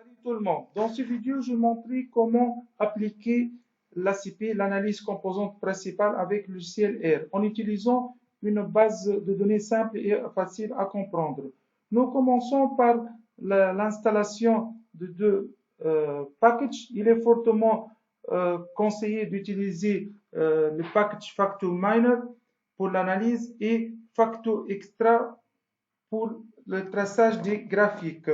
Salut tout le monde. Dans cette vidéo, je vais montrer comment appliquer l'ACP, l'analyse composante principale avec le logiciel R, en utilisant une base de données simple et facile à comprendre. Nous commençons par l'installation de deux packages. Il est fortement conseillé d'utiliser le package FactoMiner pour l'analyse et FactoExtra pour le traçage des graphiques.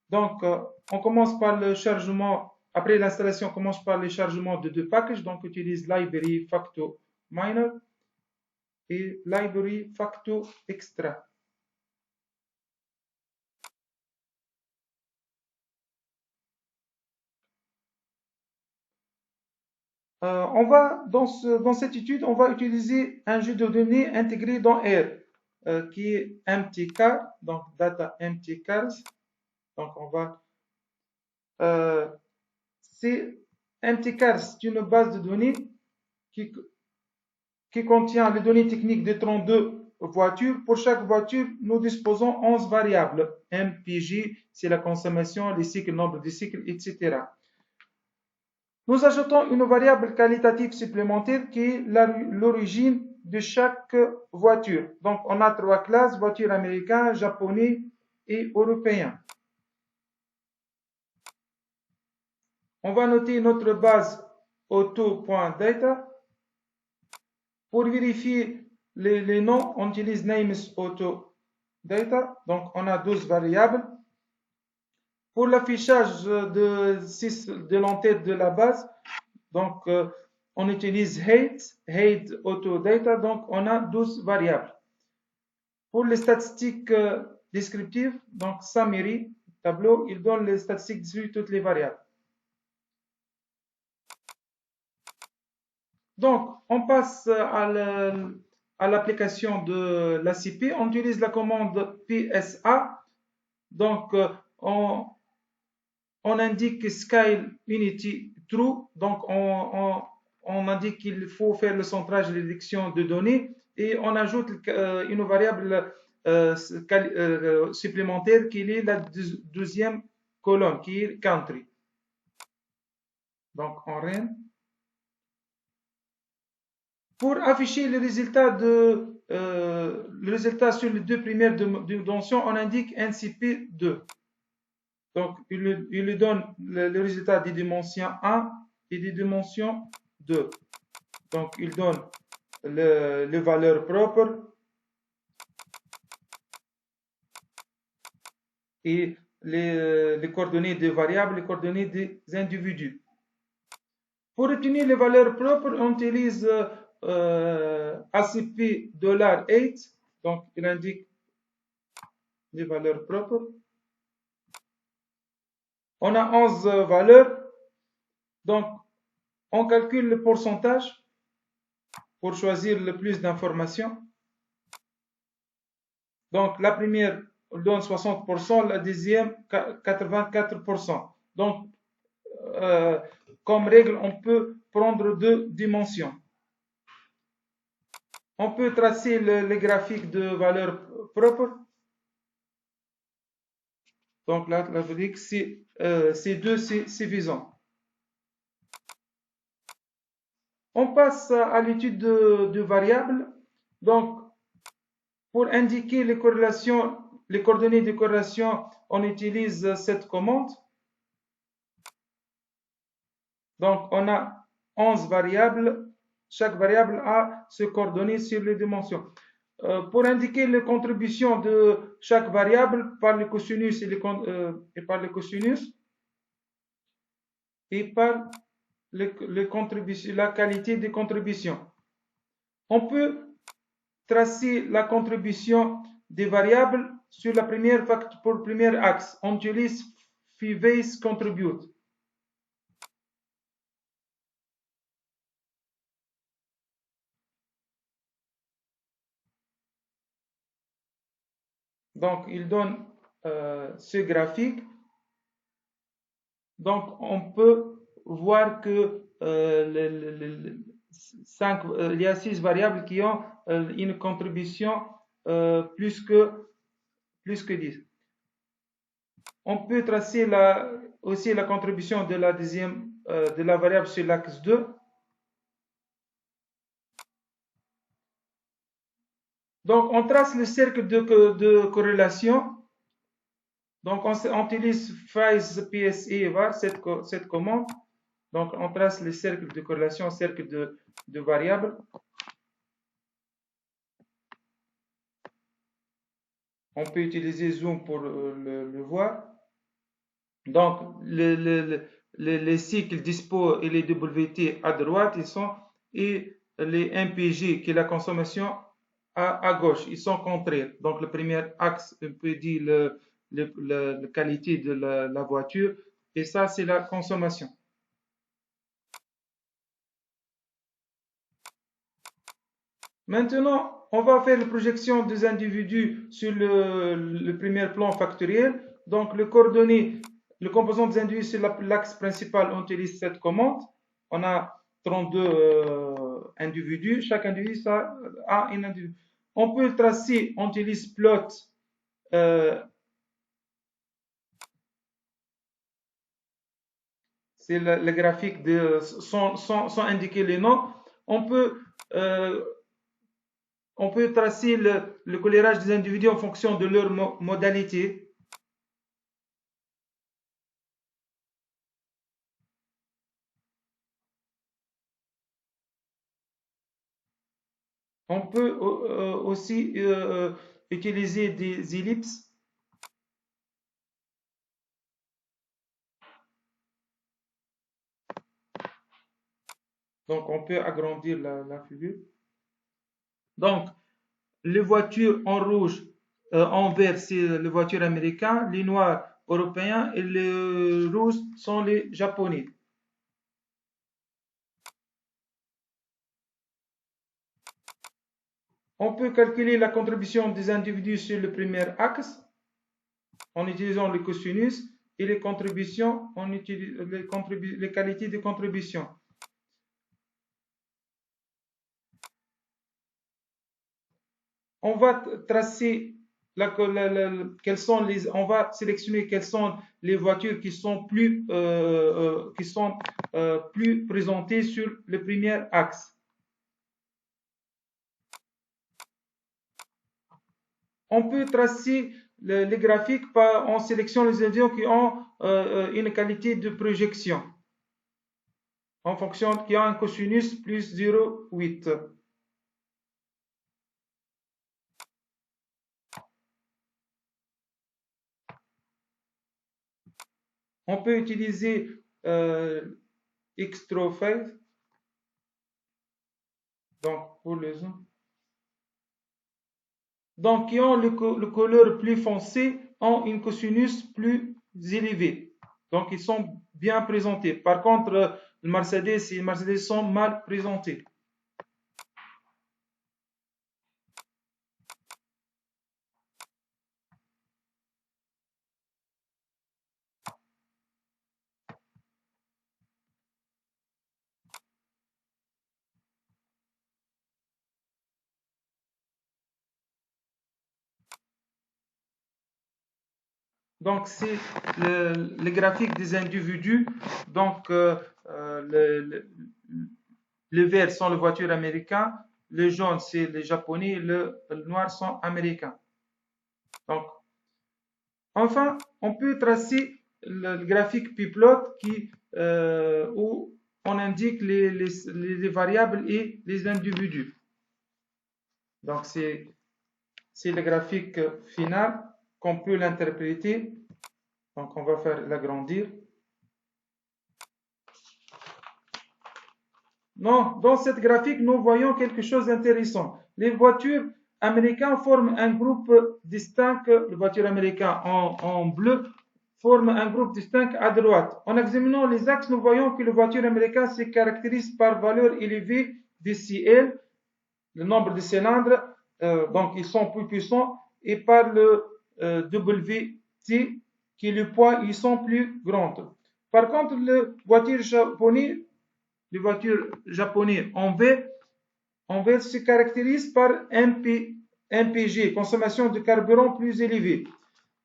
Donc, on commence par le chargement. Après l'installation, on commence par le chargement de deux packages. Donc, on utilise Library Facto Miner et Library Facto Extra. On va, dans cette étude, on va utiliser un jeu de données intégré dans R, qui est MTCar, donc Data MTCars. Donc, on va c'est MTCars, c'est une base de données qui contient les données techniques de 32 voitures. Pour chaque voiture, nous disposons 11 variables. MPG, c'est la consommation, les cycles, nombre de cycles, etc. Nous ajoutons une variable qualitative supplémentaire qui est l'origine de chaque voiture. Donc, on a trois classes, voiture américaine, japonais et européen. On va noter notre base auto.data. Pour vérifier les noms, on utilise names.auto.data. Donc, on a 12 variables. Pour l'affichage de l'entête de la base, donc, on utilise height.auto.data. Donc, on a 12 variables. Pour les statistiques descriptives, donc summary, tableau, il donne les statistiques sur toutes les variables. Donc, on passe à l'application de l'ACP. On utilise la commande PSA. Donc, on indique scale unity true. Donc, on indique qu'il faut faire le centrage et l'élection de données. Et on ajoute une variable supplémentaire qui est la deuxième colonne, qui est country. Donc, on run. Pour afficher le résultat sur les deux premières dimensions, on indique NCP2. Donc, il lui donne le résultat des dimensions 1 et des dimensions 2. Donc, il donne les valeurs propres et les coordonnées des variables, les coordonnées des individus. Pour obtenir les valeurs propres, on utilise ACP $8. Donc, il indique les valeurs propres. On a 11 valeurs. Donc, on calcule le pourcentage pour choisir le plus d'informations. Donc, la première donne 60%, la deuxième 84%. Donc, comme règle, on peut prendre deux dimensions. On peut tracer les graphiques de valeurs propres. Donc là, la rubrique C2, c'est suffisant. On passe à l'étude de variables. Donc, pour indiquer les corrélations, les coordonnées de corrélation, on utilise cette commande. Donc, on a 11 variables. Chaque variable a ses coordonnées sur les dimensions. Pour indiquer les contributions de chaque variable par le cosinus et par le cosinus et par la qualité des contributions. On peut tracer la contribution des variables sur pour le premier axe. On utilise phi-base contribute. Donc, il donne ce graphique. Donc, on peut voir que il y a 6 variables qui ont une contribution plus que 10. On peut tracer aussi la contribution de la de la variable sur l'axe 2. Donc, on trace le cercle de corrélation. Donc, on utilise phase PSE var, cette commande. Donc, on trace le cercle de corrélation, cercle de variables. On peut utiliser Zoom pour le voir. Donc, les cycles dispo et les WT à droite, ils sont, et les MPG, qui est la consommation, à gauche, ils sont contraires. Donc, le premier axe, on peut dire la qualité de la voiture, et ça, c'est la consommation. Maintenant, on va faire la projection des individus sur le premier plan factoriel. Donc, le coordonnées, le composant des individus sur l'axe principal, on utilise cette commande. On a 32 individus. Chaque individu a un individu. On peut le tracer, on utilise plot. C'est le graphique sans indiquer les noms. On peut tracer le colérage des individus en fonction de leur modalité. On peut aussi utiliser des ellipses. Donc, on peut agrandir la figure. Donc, les voitures en rouge, en vert, c'est les voitures américaines, les noirs européens et les rouges sont les japonais. On peut calculer la contribution des individus sur le premier axe en utilisant le cosinus et les contributions, on utilise les qualités de contribution. On va tracer on va sélectionner quelles sont les voitures qui sont plus présentées sur le premier axe. On peut tracer les graphiques en sélectionnant les individus qui ont une qualité de projection en fonction qui a un cosinus plus 0,8. On peut utiliser Xtrofile, donc pour les zoom. Donc, qui ont le couleur plus foncé ont une cosinus plus élevée. Donc, ils sont bien présentés. Par contre, le Mercedes et le Mercedes sont mal présentés. Donc, c'est le graphique des individus. Donc, le vert sont les voitures américaines, le jaune, c'est les japonais, et le noir sont américains. Donc, enfin, on peut tracer le graphique Piplot où on indique les variables et les individus. Donc, c'est le graphique final qu'on peut l'interpréter. Donc, on va faire l'agrandir. Non, dans cette graphique, nous voyons quelque chose d'intéressant. Les voitures américaines forment un groupe distinct. Les voitures américaines en bleu forment un groupe distinct à droite. En examinant les axes, nous voyons que les voitures américaines se caractérisent par valeur élevée des CL, le nombre de cylindres, donc ils sont plus puissants, et par le WT, qui est le poids, ils sont plus grands. Par contre, les voitures japonaises en V se caractérisent par MPG, consommation de carburant plus élevée.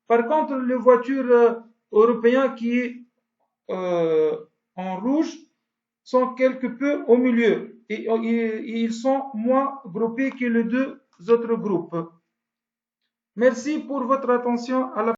Par contre, les voitures européennes qui est en rouge sont quelque peu au milieu et ils sont moins groupés que les deux autres groupes. Merci pour votre attention. À la